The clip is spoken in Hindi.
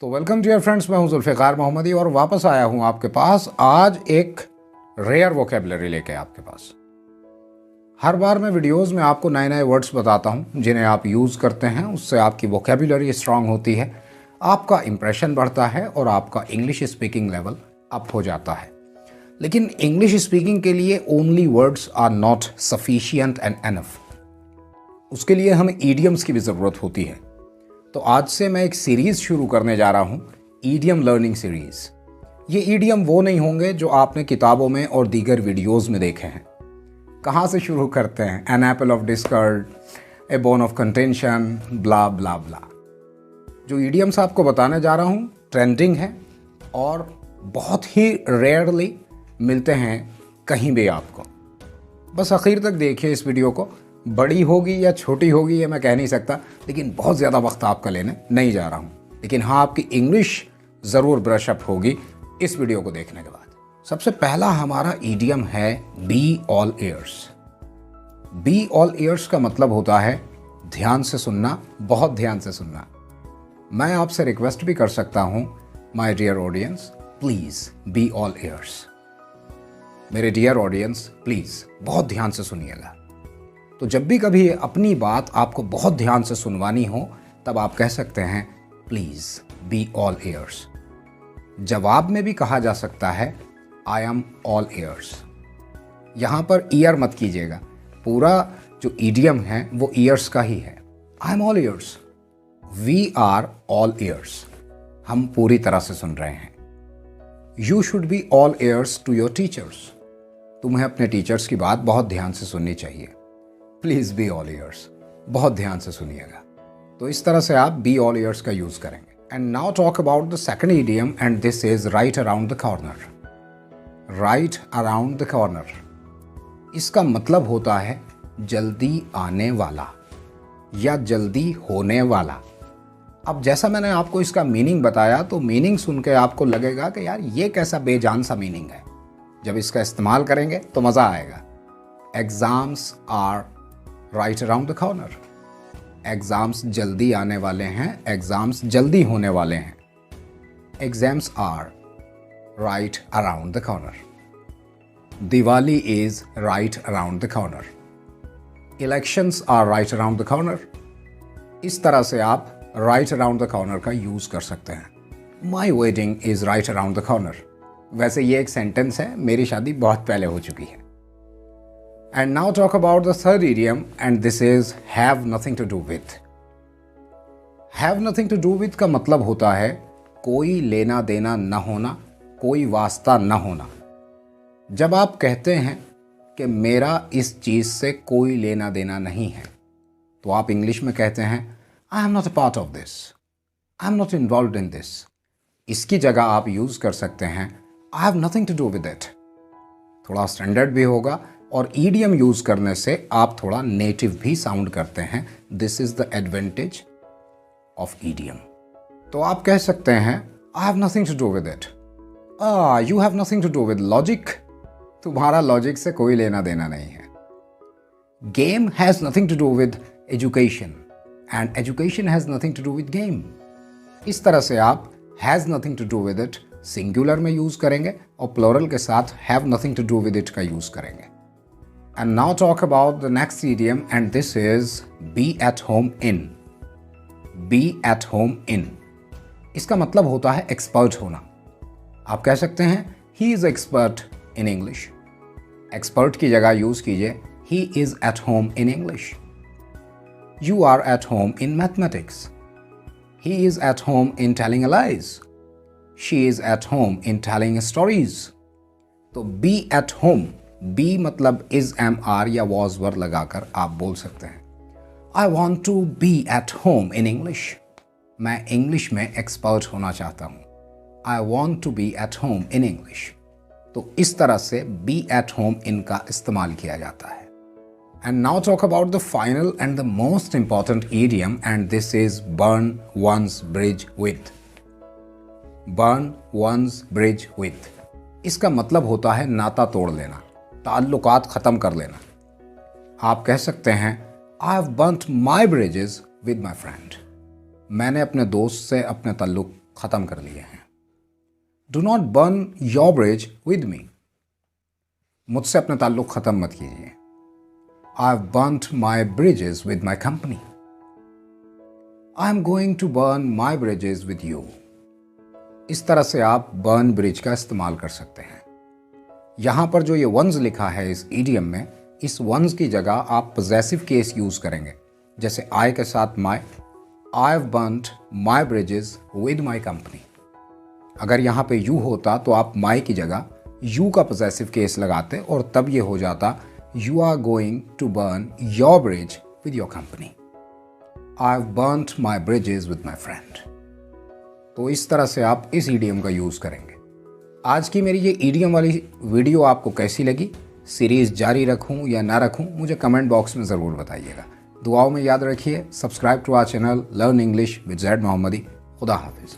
तो वेलकम डियर फ्रेंड्स, मैं हूं जुल्फ़िकार मोहम्मदी और वापस आया हूं आपके पास आज एक रेयर वोकेबलरी लेके आपके पास। हर बार मैं वीडियोस में आपको नए नए वर्ड्स बताता हूं जिन्हें आप यूज़ करते हैं, उससे आपकी वोकेबलरी स्ट्रांग होती है, आपका इंप्रेशन बढ़ता है और आपका इंग्लिश स्पीकिंग लेवल अप हो जाता है। लेकिन इंग्लिश स्पीकिंग के लिए only words are not sufficient and enough. उसके लिए हमें ईडियम्स की भी ज़रूरत होती है। तो आज से मैं एक सीरीज़ शुरू करने जा रहा हूँ, ईडियम लर्निंग सीरीज़। ये ईडियम वो नहीं होंगे जो आपने किताबों में और दीगर वीडियोस में देखे हैं। कहाँ से शुरू करते हैं? An apple of discord, a bone of contention, blah blah blah. जो ईडियम्स आपको बताने जा रहा हूँ ट्रेंडिंग है और बहुत ही रेयरली मिलते हैं कहीं भी आपको। बस आखिर तक देखिए इस वीडियो को। बड़ी होगी या छोटी होगी ये मैं कह नहीं सकता, लेकिन बहुत ज़्यादा वक्त आपका लेने नहीं जा रहा हूँ। लेकिन हाँ, आपकी इंग्लिश ज़रूर ब्रश अप होगी इस वीडियो को देखने के बाद। सबसे पहला हमारा ईडियम है B all years. B all years का मतलब होता है ध्यान से सुनना, बहुत ध्यान से सुनना। मैं आपसे रिक्वेस्ट भी कर सकता हूँ, my dear audience please be all ears. मेरे डियर ऑडियंस प्लीज़ बहुत ध्यान से सुनिएगा। तो जब भी कभी अपनी बात आपको बहुत ध्यान से सुनवानी हो तब आप कह सकते हैं प्लीज़ बी ऑल ईयर्स। जवाब में भी कहा जा सकता है आई एम ऑल ईयर्स। यहाँ पर ईयर मत कीजिएगा, पूरा जो ईडियम है वो ईयर्स का ही है। I am all ears, we are all ears, हम पूरी तरह से सुन रहे हैं। You should be all ears to your teachers, तुम्हें अपने टीचर्स की बात बहुत ध्यान से सुननी चाहिए। प्लीज़ बी ऑल ईयर्स, बहुत ध्यान से सुनिएगा। तो इस तरह से आप बी ऑल ईयर्स का यूज़ करेंगे। And now talk about the second idiom and this is right around the corner. Right around the corner इसका मतलब होता है जल्दी आने वाला या जल्दी होने वाला। अब जैसा मैंने आपको इसका मीनिंग बताया तो मीनिंग सुन के आपको लगेगा कि यार ये कैसा बेजान सा मीनिंग है। जब इसका इस्तेमाल करेंगे तो मज़ा आएगा। Exams are right around the corner. Exams जल्दी आने वाले हैं, एग्ज़ाम्स जल्दी होने वाले हैं। Exams are right around the corner. Diwali is right around the corner. Elections are right around the corner. इस तरह से आप राइट अराउंड द कॉर्नर का यूज़ कर सकते हैं। My wedding is right around the corner. वैसे ये एक सेंटेंस है, मेरी शादी बहुत पहले हो चुकी है। And now talk about the third idiom and this is have nothing to do with. Have nothing to do with का मतलब होता है कोई लेना देना न होना, कोई वास्ता न होना। जब आप कहते हैं कि मेरा इस चीज़ से कोई लेना देना नहीं है तो आप इंग्लिश में कहते हैं I am not a part of this, I am not involved in this। इसकी जगह आप यूज़ कर सकते हैं I have nothing to do with it। थोड़ा स्टैंडर्ड भी होगा और ईडियम यूज़ करने से आप थोड़ा नेटिव भी साउंड करते हैं। This is the advantage of idiom. तो आप कह सकते हैं I have nothing to do with it. You have nothing to do with logic. तुम्हारा लॉजिक से कोई लेना देना नहीं है। Game has nothing to do with education and education has nothing to do with game. इस तरह से आप has nothing to do with it singular में यूज़ करेंगे और प्लूरल के साथ have nothing to do with it का यूज़ करेंगे। And now talk about the next idiom and this is be at home in. Be at home in इसका मतलब होता है एक्सपर्ट होना। आप कह सकते हैं he is expert in English। Expert की जगह यूज़ कीजिए he is at home in English। You are at home in mathematics। He is at home in telling lies। She is at home in telling stories। तो be at home, बी मतलब इज एम आर या वॉज वर लगाकर आप बोल सकते हैं I want to be at home in English. मैं इंग्लिश में एक्सपर्ट होना चाहता हूँ। I want to be at home in English. तो इस तरह से बी एट होम इनका इस्तेमाल किया जाता है। And now talk about the final and the most important idiom and this is burn one's bridge with. Burn one's bridge with इसका मतलब होता है नाता तोड़ लेना, ताल्लुकात ख़त्म कर लेना। आप कह सकते हैं I have burnt my bridges with my friend. मैंने अपने दोस्त से अपने ताल्लुक ख़त्म कर दिए हैं। Do not burn your bridge with me, मुझसे अपने ताल्लुक़ ख़त्म मत कीजिए। I have burned my bridges with my company, I am going to burn my bridges with you. इस तरह से आप बर्न ब्रिज का इस्तेमाल कर सकते हैं। यहाँ पर जो ये वंस लिखा है इस ईडियम में, इस वंस की जगह आप पॉजेसिव केस यूज़ करेंगे, जैसे आई के साथ my, I have burned my bridges with my company. अगर यहाँ पे यू होता तो आप माई की जगह यू का पॉजेसिव केस लगाते और तब ये हो जाता you are going to burn your bridge with your company, I have burned my bridges with my friend. तो इस तरह से आप इस ईडियम का यूज़ करेंगे। आज की मेरी ये ईडियम वाली वीडियो आपको कैसी लगी, सीरीज़ जारी रखूं या ना रखूं, मुझे कमेंट बॉक्स में ज़रूर बताइएगा। दुआओं में याद रखिए। Subscribe to our channel learn English with Z Mohammadi. खुदा हाफिज़।